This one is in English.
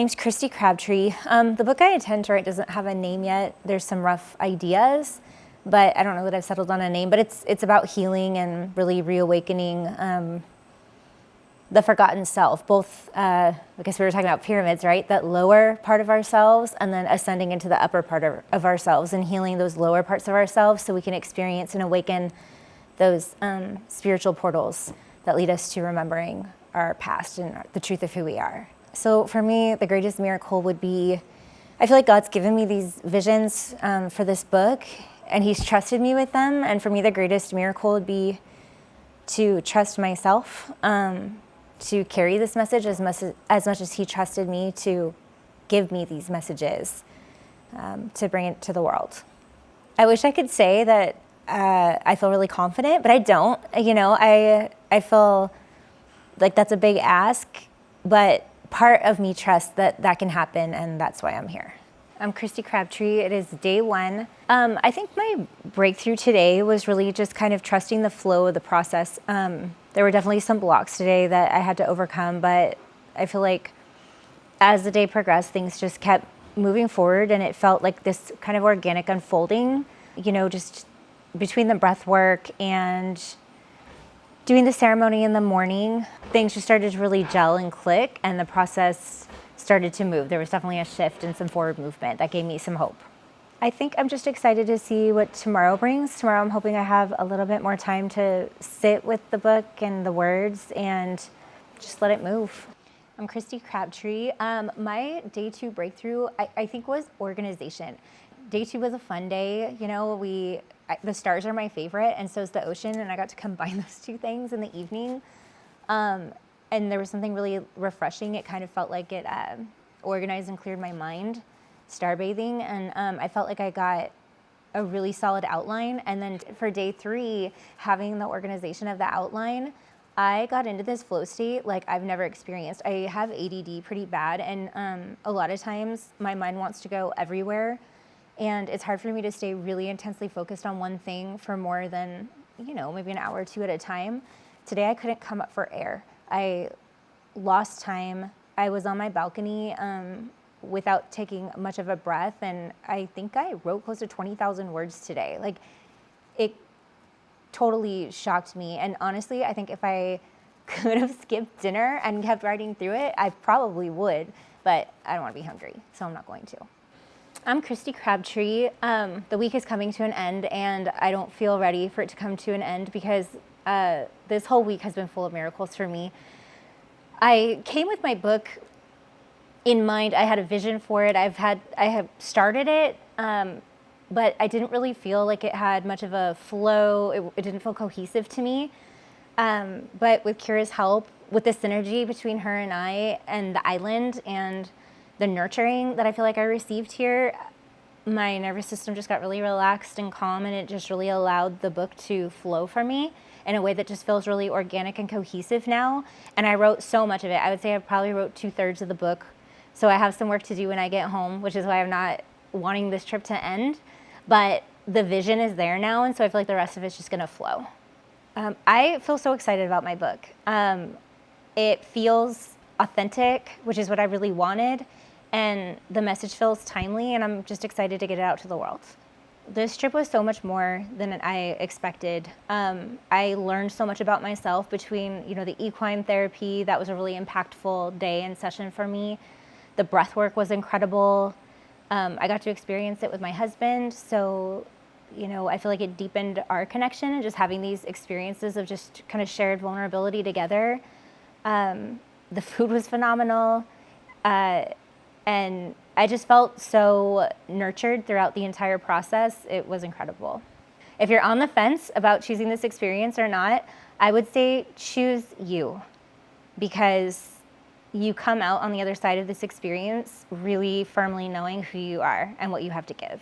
name's Christy Crabtree. The book I intend to write doesn't have a name yet. There's some rough ideas, but I don't know that I've settled on a name. But it's about healing and really reawakening the forgotten self. Both, I guess we were talking about pyramids, right? That lower part of ourselves, and then ascending into the upper part of ourselves and healing those lower parts of ourselves so we can experience and awaken those spiritual portals that lead us to remembering our past and the truth of who we are. So for me, the greatest miracle would be, I feel like God's given me these visions for this book, and He's trusted me with them. And for me, the greatest miracle would be to trust myself, to carry this message as much as He trusted me to give me these messages, to bring it to the world. I wish I could say that I feel really confident, but I don't. You know, I feel like that's a big ask, but part of me trusts that that can happen, and that's why I'm here. I'm Christy Crabtree. It is day one. I think my breakthrough today was really just kind of trusting the flow of the process. There were definitely some blocks today that I had to overcome, but I feel like as the day progressed, things just kept moving forward, and it felt like this kind of organic unfolding, you know, just between the breath work and doing the ceremony in the morning, things just started to really gel and click, and the process started to move. There was definitely a shift and some forward movement that gave me some hope. I think I'm just excited to see what tomorrow brings. Tomorrow I'm hoping I have a little bit more time to sit with the book and the words and just let it move. I'm Christy Crabtree. My day two breakthrough, I think, was organization. Day two was a fun day. You know, the stars are my favorite, and so is the ocean, and I got to combine those two things in the evening. And there was something really refreshing. It kind of felt like it organized and cleared my mind, starbathing, and I felt like I got a really solid outline. And then for day three, having the organization of the outline, I got into this flow state like I've never experienced. I have ADD pretty bad, and a lot of times my mind wants to go everywhere. And it's hard for me to stay really intensely focused on one thing for more than, you know, maybe an hour or two at a time. Today I couldn't come up for air. I lost time. I was on my balcony without taking much of a breath, and I think I wrote close to 20,000 words today. Like, it totally shocked me. And honestly, I think if I could have skipped dinner and kept writing through it, I probably would, but I don't want to be hungry, so I'm not going to. I'm Christy Crabtree. The week is coming to an end, and I don't feel ready for it to come to an end because this whole week has been full of miracles for me. I came with my book in mind. I had a vision for it. I have started it, but I didn't really feel like it had much of a flow. It didn't feel cohesive to me. But with Kira's help, with the synergy between her and I and the island and the nurturing that I feel like I received here, my nervous system just got really relaxed and calm, and it just really allowed the book to flow for me in a way that just feels really organic and cohesive now. And I wrote so much of it. I would say I probably wrote 2/3 of the book. So I have some work to do when I get home, which is why I'm not wanting this trip to end. But the vision is there now, and so I feel like the rest of it's just gonna flow. I feel so excited about my book. It feels authentic, which is what I really wanted. And the message feels timely, and I'm just excited to get it out to the world. This trip was so much more than I expected. I learned so much about myself between, you know, the equine therapy. That was a really impactful day and session for me. The breath work was incredible. I got to experience it with my husband. So, you know, I feel like it deepened our connection, and just having these experiences of just kind of shared vulnerability together. The food was phenomenal. And I just felt so nurtured throughout the entire process. It was incredible. If you're on the fence about choosing this experience or not, I would say choose you, because you come out on the other side of this experience really firmly knowing who you are and what you have to give.